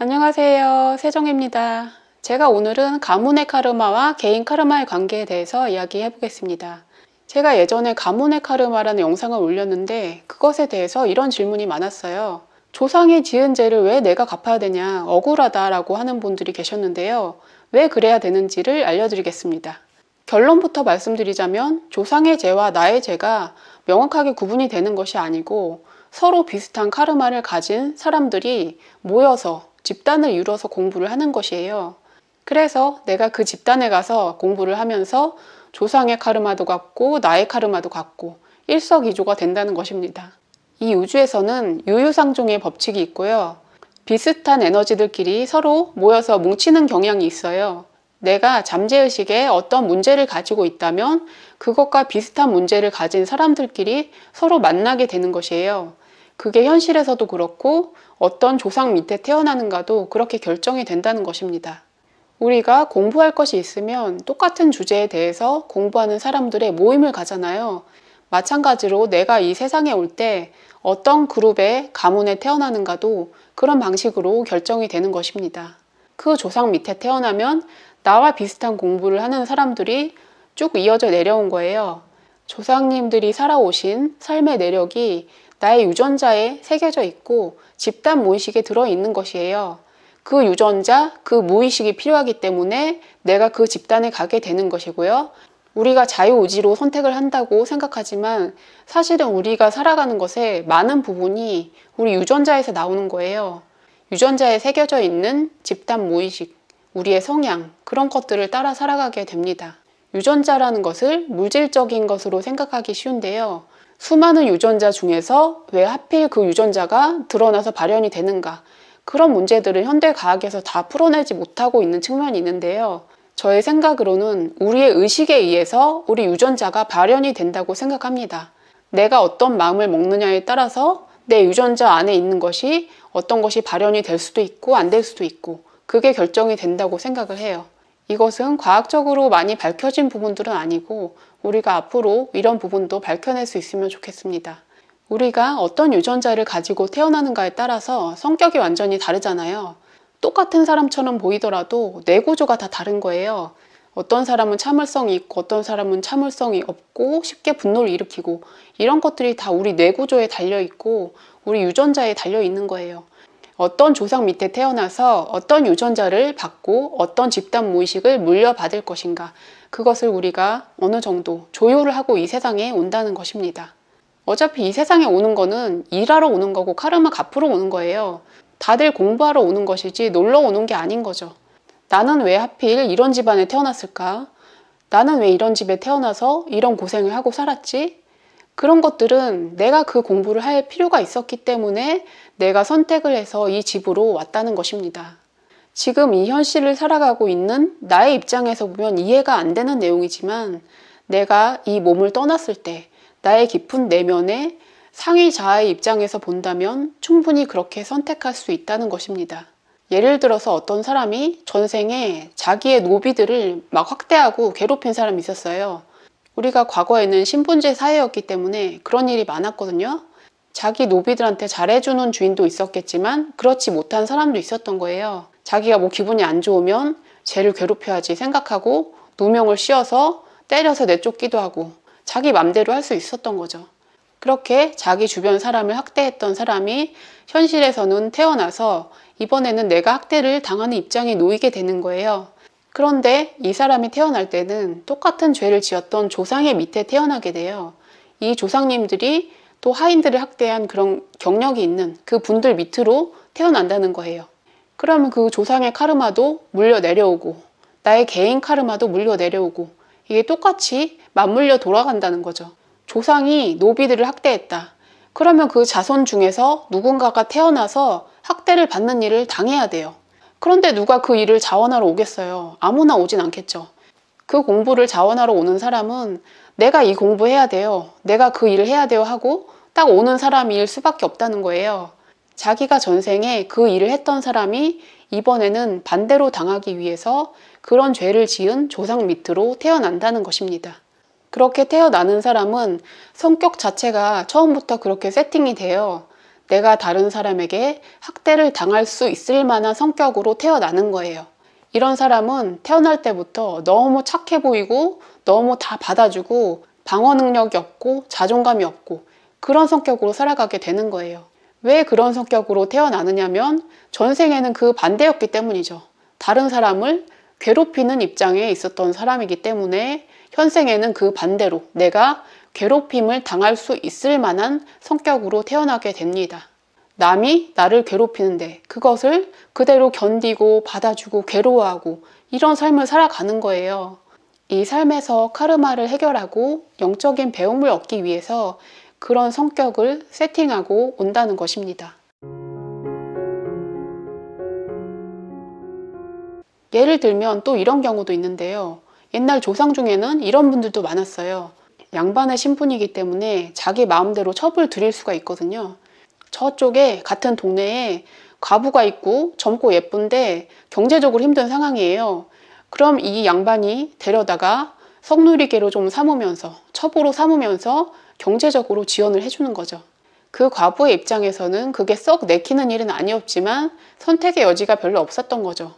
안녕하세요. 세정입니다. 제가 오늘은 가문의 카르마와 개인 카르마의 관계에 대해서 이야기해 보겠습니다. 제가 예전에 가문의 카르마라는 영상을 올렸는데 그것에 대해서 이런 질문이 많았어요. 조상이 지은 죄를 왜 내가 갚아야 되냐, 억울하다라고 하는 분들이 계셨는데요. 왜 그래야 되는지를 알려드리겠습니다. 결론부터 말씀드리자면 조상의 죄와 나의 죄가 명확하게 구분이 되는 것이 아니고 서로 비슷한 카르마를 가진 사람들이 모여서 집단을 이루어서 공부를 하는 것이에요. 그래서 내가 그 집단에 가서 공부를 하면서 조상의 카르마도 갖고 나의 카르마도 갖고 일석이조가 된다는 것입니다. 이 우주에서는 유유상종의 법칙이 있고요. 비슷한 에너지들끼리 서로 모여서 뭉치는 경향이 있어요. 내가 잠재의식에 어떤 문제를 가지고 있다면 그것과 비슷한 문제를 가진 사람들끼리 서로 만나게 되는 것이에요. 그게 현실에서도 그렇고 어떤 조상 밑에 태어나는가도 그렇게 결정이 된다는 것입니다. 우리가 공부할 것이 있으면 똑같은 주제에 대해서 공부하는 사람들의 모임을 가잖아요. 마찬가지로 내가 이 세상에 올 때 어떤 그룹의 가문에 태어나는가도 그런 방식으로 결정이 되는 것입니다. 그 조상 밑에 태어나면 나와 비슷한 공부를 하는 사람들이 쭉 이어져 내려온 거예요. 조상님들이 살아오신 삶의 내력이 나의 유전자에 새겨져 있고 집단 무의식에 들어있는 것이에요. 그 유전자, 그 무의식이 필요하기 때문에 내가 그 집단에 가게 되는 것이고요. 우리가 자유의지로 선택을 한다고 생각하지만 사실은 우리가 살아가는 것의 많은 부분이 우리 유전자에서 나오는 거예요. 유전자에 새겨져 있는 집단 무의식, 우리의 성향, 그런 것들을 따라 살아가게 됩니다. 유전자라는 것을 물질적인 것으로 생각하기 쉬운데요. 수많은 유전자 중에서 왜 하필 그 유전자가 드러나서 발현이 되는가? 그런 문제들을 현대과학에서 다 풀어내지 못하고 있는 측면이 있는데요. 저의 생각으로는 우리의 의식에 의해서 우리 유전자가 발현이 된다고 생각합니다. 내가 어떤 마음을 먹느냐에 따라서 내 유전자 안에 있는 것이 어떤 것이 발현이 될 수도 있고 안 될 수도 있고 그게 결정이 된다고 생각을 해요. 이것은 과학적으로 많이 밝혀진 부분들은 아니고 우리가 앞으로 이런 부분도 밝혀낼 수 있으면 좋겠습니다. 우리가 어떤 유전자를 가지고 태어나는가에 따라서 성격이 완전히 다르잖아요. 똑같은 사람처럼 보이더라도 뇌 구조가 다 다른 거예요. 어떤 사람은 참을성이 있고 어떤 사람은 참을성이 없고 쉽게 분노를 일으키고 이런 것들이 다 우리 뇌 구조에 달려있고 우리 유전자에 달려있는 거예요. 어떤 조상 밑에 태어나서 어떤 유전자를 받고 어떤 집단 무의식을 물려받을 것인가, 그것을 우리가 어느 정도 조율을 하고 이 세상에 온다는 것입니다. 어차피 이 세상에 오는 거는 일하러 오는 거고 카르마 갚으러 오는 거예요. 다들 공부하러 오는 것이지 놀러 오는 게 아닌 거죠. 나는 왜 하필 이런 집안에 태어났을까? 나는 왜 이런 집에 태어나서 이런 고생을 하고 살았지? 그런 것들은 내가 그 공부를 할 필요가 있었기 때문에 내가 선택을 해서 이 집으로 왔다는 것입니다. 지금 이 현실을 살아가고 있는 나의 입장에서 보면 이해가 안 되는 내용이지만 내가 이 몸을 떠났을 때 나의 깊은 내면에 상위 자아의 입장에서 본다면 충분히 그렇게 선택할 수 있다는 것입니다. 예를 들어서 어떤 사람이 전생에 자기의 노비들을 막 확대하고 괴롭힌 사람이 있었어요. 우리가 과거에는 신분제 사회였기 때문에 그런 일이 많았거든요. 자기 노비들한테 잘해주는 주인도 있었겠지만 그렇지 못한 사람도 있었던 거예요. 자기가 뭐 기분이 안 좋으면 쟤를 괴롭혀야지 생각하고 누명을 씌워서 때려서 내쫓기도 하고 자기 맘대로 할 수 있었던 거죠. 그렇게 자기 주변 사람을 학대했던 사람이 현실에서는 태어나서 이번에는 내가 학대를 당하는 입장에 놓이게 되는 거예요. 그런데 이 사람이 태어날 때는 똑같은 죄를 지었던 조상의 밑에 태어나게 돼요. 이 조상님들이 또 하인들을 학대한 그런 경력이 있는 그 분들 밑으로 태어난다는 거예요. 그러면 그 조상의 카르마도 물려 내려오고 나의 개인 카르마도 물려 내려오고 이게 똑같이 맞물려 돌아간다는 거죠. 조상이 노비들을 학대했다. 그러면 그 자손 중에서 누군가가 태어나서 학대를 받는 일을 당해야 돼요. 그런데 누가 그 일을 자원하러 오겠어요? 아무나 오진 않겠죠. 그 공부를 자원하러 오는 사람은 내가 이 공부해야 돼요. 내가 그 일을 해야 돼요 하고 딱 오는 사람일 수밖에 없다는 거예요. 자기가 전생에 그 일을 했던 사람이 이번에는 반대로 당하기 위해서 그런 죄를 지은 조상 밑으로 태어난다는 것입니다. 그렇게 태어나는 사람은 성격 자체가 처음부터 그렇게 세팅이 돼요. 내가 다른 사람에게 학대를 당할 수 있을 만한 성격으로 태어나는 거예요. 이런 사람은 태어날 때부터 너무 착해 보이고 너무 다 받아주고 방어 능력이 없고 자존감이 없고 그런 성격으로 살아가게 되는 거예요. 왜 그런 성격으로 태어나느냐면 전생에는 그 반대였기 때문이죠. 다른 사람을 괴롭히는 입장에 있었던 사람이기 때문에 현생에는 그 반대로 내가 괴롭힘을 당할 수 있을 만한 성격으로 태어나게 됩니다. 남이 나를 괴롭히는데 그것을 그대로 견디고 받아주고 괴로워하고 이런 삶을 살아가는 거예요. 이 삶에서 카르마를 해결하고 영적인 배움을 얻기 위해서 그런 성격을 세팅하고 온다는 것입니다. 예를 들면 또 이런 경우도 있는데요. 옛날 조상 중에는 이런 분들도 많았어요. 양반의 신분이기 때문에 자기 마음대로 첩을 들일 수가 있거든요. 저쪽에 같은 동네에 과부가 있고 젊고 예쁜데 경제적으로 힘든 상황이에요. 그럼 이 양반이 데려다가 성누리개로 좀 삼으면서 첩으로 삼으면서 경제적으로 지원을 해주는 거죠. 그 과부의 입장에서는 그게 썩 내키는 일은 아니었지만 선택의 여지가 별로 없었던 거죠.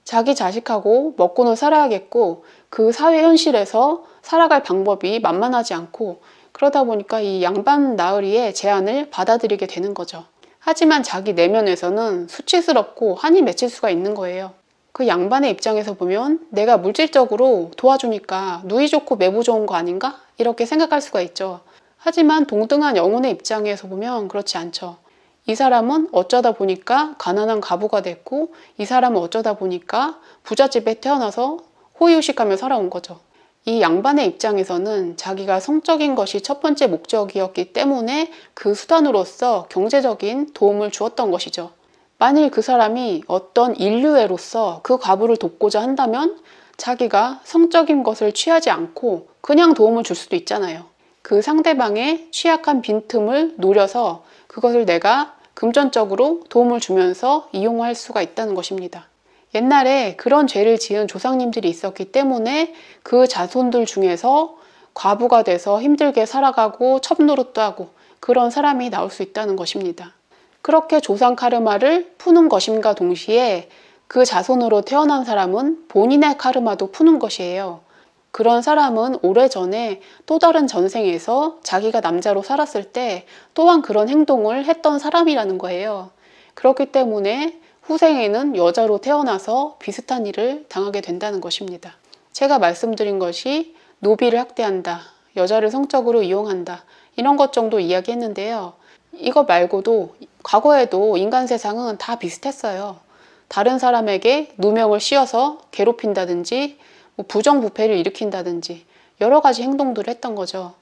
자기 자식하고 먹고는 살아야겠고 그 사회 현실에서 살아갈 방법이 만만하지 않고 그러다 보니까 이 양반 나으리의 제안을 받아들이게 되는 거죠. 하지만 자기 내면에서는 수치스럽고 한이 맺힐 수가 있는 거예요. 그 양반의 입장에서 보면 내가 물질적으로 도와주니까 누이 좋고 매부 좋은 거 아닌가? 이렇게 생각할 수가 있죠. 하지만 동등한 영혼의 입장에서 보면 그렇지 않죠. 이 사람은 어쩌다 보니까 가난한 과부가 됐고 이 사람은 어쩌다 보니까 부잣집에 태어나서 호의호식하며 살아온 거죠. 이 양반의 입장에서는 자기가 성적인 것이 첫 번째 목적이었기 때문에 그 수단으로서 경제적인 도움을 주었던 것이죠. 만일 그 사람이 어떤 인류애로서 그 과부를 돕고자 한다면 자기가 성적인 것을 취하지 않고 그냥 도움을 줄 수도 있잖아요. 그 상대방의 취약한 빈틈을 노려서 그것을 내가 금전적으로 도움을 주면서 이용할 수가 있다는 것입니다. 옛날에 그런 죄를 지은 조상님들이 있었기 때문에 그 자손들 중에서 과부가 돼서 힘들게 살아가고 첩노릇도 하고 그런 사람이 나올 수 있다는 것입니다. 그렇게 조상 카르마를 푸는 것임과 동시에 그 자손으로 태어난 사람은 본인의 카르마도 푸는 것이에요. 그런 사람은 오래전에 또 다른 전생에서 자기가 남자로 살았을 때 또한 그런 행동을 했던 사람이라는 거예요. 그렇기 때문에 후생에는 여자로 태어나서 비슷한 일을 당하게 된다는 것입니다. 제가 말씀드린 것이 노비를 학대한다, 여자를 성적으로 이용한다 이런 것 정도 이야기했는데요. 이거 말고도 과거에도 인간 세상은 다 비슷했어요. 다른 사람에게 누명을 씌워서 괴롭힌다든지 부정부패를 일으킨다든지 여러 가지 행동들을 했던 거죠.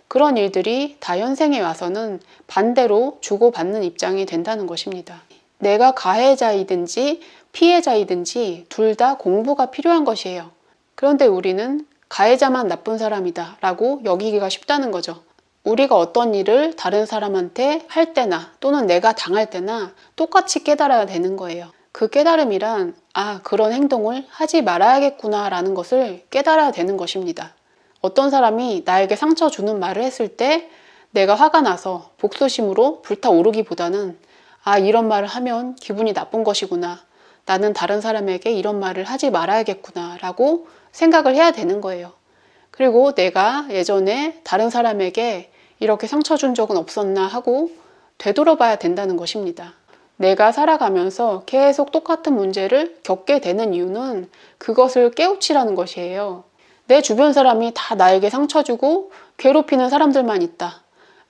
그런 일들이 다 현생에 와서는 반대로 주고받는 입장이 된다는 것입니다. 내가 가해자이든지 피해자이든지 둘 다 공부가 필요한 것이에요. 그런데 우리는 가해자만 나쁜 사람이다 라고 여기기가 쉽다는 거죠. 우리가 어떤 일을 다른 사람한테 할 때나 또는 내가 당할 때나 똑같이 깨달아야 되는 거예요. 그 깨달음이란 그런 행동을 하지 말아야겠구나 라는 것을 깨달아야 되는 것입니다. 어떤 사람이 나에게 상처 주는 말을 했을 때 내가 화가 나서 복수심으로 불타오르기보다는 이런 말을 하면 기분이 나쁜 것이구나. 나는 다른 사람에게 이런 말을 하지 말아야겠구나 라고 생각을 해야 되는 거예요. 그리고 내가 예전에 다른 사람에게 이렇게 상처 준 적은 없었나 하고 되돌아봐야 된다는 것입니다. 내가 살아가면서 계속 똑같은 문제를 겪게 되는 이유는 그것을 깨우치라는 것이에요. 내 주변 사람이 다 나에게 상처 주고 괴롭히는 사람들만 있다.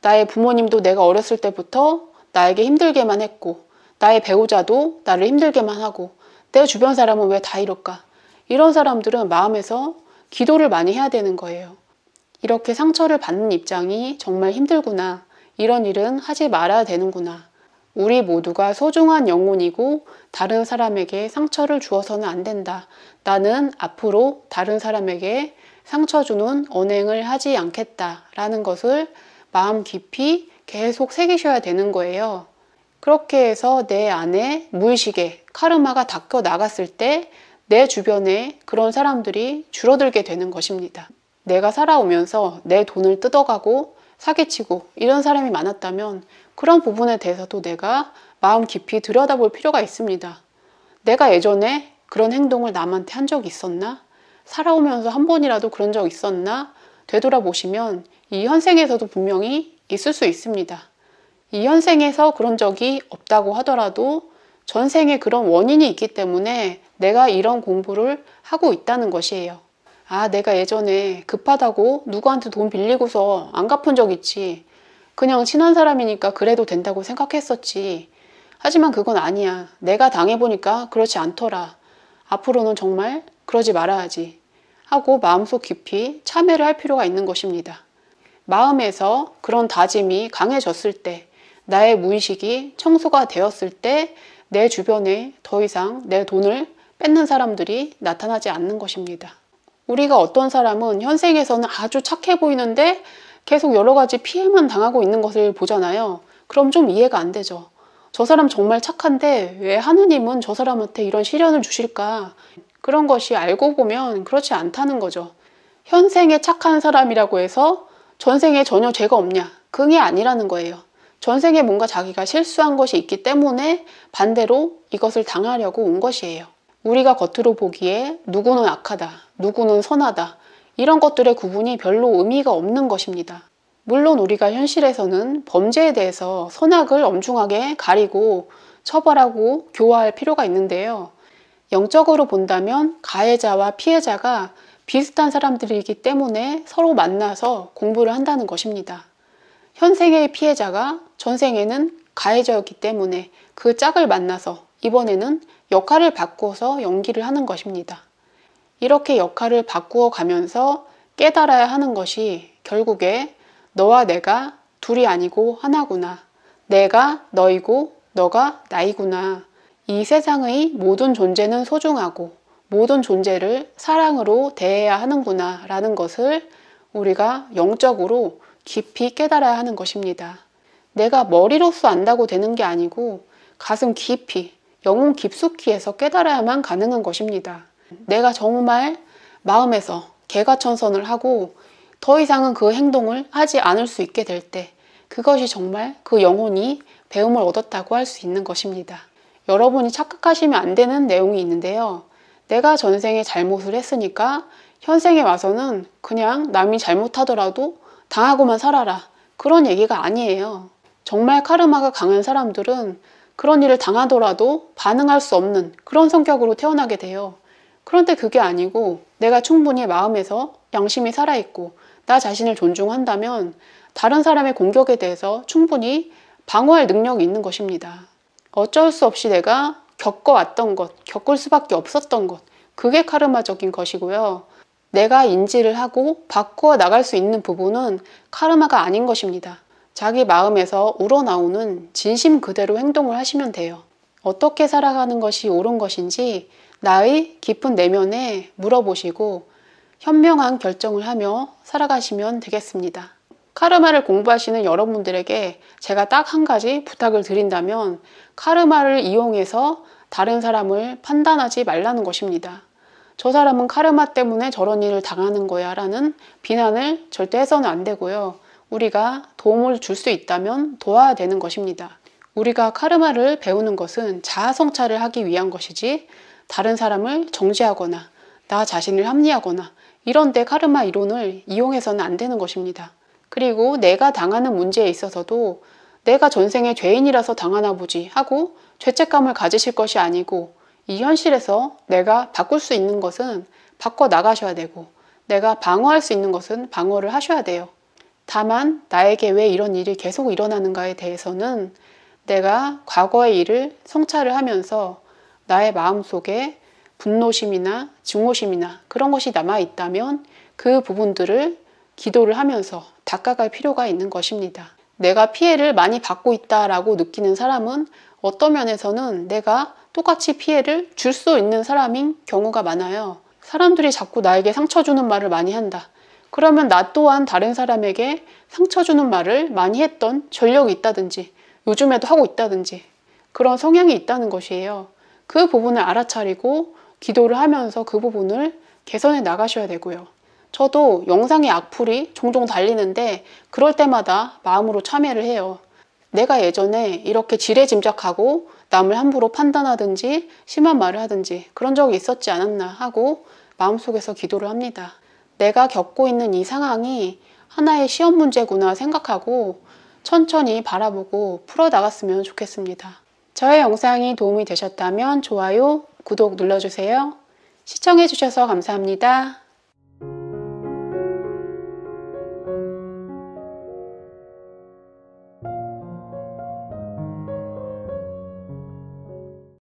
나의 부모님도 내가 어렸을 때부터 나에게 힘들게만 했고 나의 배우자도 나를 힘들게만 하고 내 주변 사람은 왜 다 이럴까? 이런 사람들은 마음에서 기도를 많이 해야 되는 거예요. 이렇게 상처를 받는 입장이 정말 힘들구나. 이런 일은 하지 말아야 되는구나. 우리 모두가 소중한 영혼이고 다른 사람에게 상처를 주어서는 안 된다. 나는 앞으로 다른 사람에게 상처 주는 언행을 하지 않겠다. 라는 것을 마음 깊이 계속 새기셔야 되는 거예요. 그렇게 해서 내 안에 무의식에 카르마가 닦여 나갔을 때 내 주변에 그런 사람들이 줄어들게 되는 것입니다. 내가 살아오면서 내 돈을 뜯어가고 사기치고 이런 사람이 많았다면 그런 부분에 대해서도 내가 마음 깊이 들여다볼 필요가 있습니다. 내가 예전에 그런 행동을 남한테 한 적이 있었나? 살아오면서 한 번이라도 그런 적 있었나? 되돌아보시면 이 현생에서도 분명히 있을 수 있습니다. 이 현생에서 그런 적이 없다고 하더라도 전생에 그런 원인이 있기 때문에 내가 이런 공부를 하고 있다는 것이에요. 아, 내가 예전에 급하다고 누구한테 돈 빌리고서 안 갚은 적 있지. 그냥 친한 사람이니까 그래도 된다고 생각했었지. 하지만 그건 아니야. 내가 당해보니까 그렇지 않더라. 앞으로는 정말 그러지 말아야지. 하고 마음속 깊이 참회를 할 필요가 있는 것입니다. 마음에서 그런 다짐이 강해졌을 때, 나의 무의식이 청소가 되었을 때 내 주변에 더 이상 내 돈을 뺏는 사람들이 나타나지 않는 것입니다. 우리가 어떤 사람은 현생에서는 아주 착해 보이는데 계속 여러 가지 피해만 당하고 있는 것을 보잖아요. 그럼 좀 이해가 안 되죠. 저 사람 정말 착한데 왜 하느님은 저 사람한테 이런 시련을 주실까? 그런 것이 알고 보면 그렇지 않다는 거죠. 현생에 착한 사람이라고 해서 전생에 전혀 죄가 없냐? 그게 아니라는 거예요. 전생에 뭔가 자기가 실수한 것이 있기 때문에 반대로 이것을 당하려고 온 것이에요. 우리가 겉으로 보기에 누구는 악하다, 누구는 선하다, 이런 것들의 구분이 별로 의미가 없는 것입니다. 물론 우리가 현실에서는 범죄에 대해서 선악을 엄중하게 가리고 처벌하고 교화할 필요가 있는데요. 영적으로 본다면 가해자와 피해자가 비슷한 사람들이기 때문에 서로 만나서 공부를 한다는 것입니다. 현생의 피해자가 전생에는 가해자였기 때문에 그 짝을 만나서 이번에는 역할을 바꿔서 연기를 하는 것입니다. 이렇게 역할을 바꾸어 가면서 깨달아야 하는 것이 결국에 너와 내가 둘이 아니고 하나구나. 내가 너이고 너가 나이구나. 이 세상의 모든 존재는 소중하고 모든 존재를 사랑으로 대해야 하는구나 라는 것을 우리가 영적으로 깊이 깨달아야 하는 것입니다. 내가 머리로서 안다고 되는 게 아니고 가슴 깊이, 영혼 깊숙이에서 깨달아야만 가능한 것입니다. 내가 정말 마음에서 개과천선을 하고 더 이상은 그 행동을 하지 않을 수 있게 될 때 그것이 정말 그 영혼이 배움을 얻었다고 할 수 있는 것입니다. 여러분이 착각하시면 안 되는 내용이 있는데요. 내가 전생에 잘못을 했으니까 현생에 와서는 그냥 남이 잘못하더라도 당하고만 살아라. 그런 얘기가 아니에요. 정말 카르마가 강한 사람들은 그런 일을 당하더라도 반응할 수 없는 그런 성격으로 태어나게 돼요. 그런데 그게 아니고 내가 충분히 마음에서 양심이 살아있고 나 자신을 존중한다면 다른 사람의 공격에 대해서 충분히 방어할 능력이 있는 것입니다. 어쩔 수 없이 내가 겪어왔던 것, 겪을 수밖에 없었던 것, 그게 카르마적인 것이고요. 내가 인지를 하고 바꾸어 나갈 수 있는 부분은 카르마가 아닌 것입니다. 자기 마음에서 우러나오는 진심 그대로 행동을 하시면 돼요. 어떻게 살아가는 것이 옳은 것인지 나의 깊은 내면에 물어보시고 현명한 결정을 하며 살아가시면 되겠습니다. 카르마를 공부하시는 여러분들에게 제가 딱 한 가지 부탁을 드린다면 카르마를 이용해서 다른 사람을 판단하지 말라는 것입니다. 저 사람은 카르마 때문에 저런 일을 당하는 거야 라는 비난을 절대 해서는 안 되고요. 우리가 도움을 줄 수 있다면 도와야 되는 것입니다. 우리가 카르마를 배우는 것은 자아 성찰을 하기 위한 것이지 다른 사람을 정죄하거나 나 자신을 합리하거나 이런 데 카르마 이론을 이용해서는 안 되는 것입니다. 그리고 내가 당하는 문제에 있어서도 내가 전생에 죄인이라서 당하나 보지 하고 죄책감을 가지실 것이 아니고 이 현실에서 내가 바꿀 수 있는 것은 바꿔 나가셔야 되고 내가 방어할 수 있는 것은 방어를 하셔야 돼요. 다만 나에게 왜 이런 일이 계속 일어나는가에 대해서는 내가 과거의 일을 성찰을 하면서 나의 마음속에 분노심이나 증오심이나 그런 것이 남아있다면 그 부분들을 기도를 하면서 닦아갈 필요가 있는 것입니다. 내가 피해를 많이 받고 있다라고 느끼는 사람은 어떤 면에서는 내가 똑같이 피해를 줄 수 있는 사람인 경우가 많아요. 사람들이 자꾸 나에게 상처 주는 말을 많이 한다. 그러면 나 또한 다른 사람에게 상처 주는 말을 많이 했던 전력이 있다든지 요즘에도 하고 있다든지 그런 성향이 있다는 것이에요. 그 부분을 알아차리고 기도를 하면서 그 부분을 개선해 나가셔야 되고요. 저도 영상에 악플이 종종 달리는데 그럴 때마다 마음으로 참여를 해요. 내가 예전에 이렇게 지레짐작하고 남을 함부로 판단하든지 심한 말을 하든지 그런 적이 있었지 않았나 하고 마음속에서 기도를 합니다. 내가 겪고 있는 이 상황이 하나의 시험 문제구나 생각하고 천천히 바라보고 풀어나갔으면 좋겠습니다. 저의 영상이 도움이 되셨다면 좋아요, 구독 눌러주세요. 시청해주셔서 감사합니다.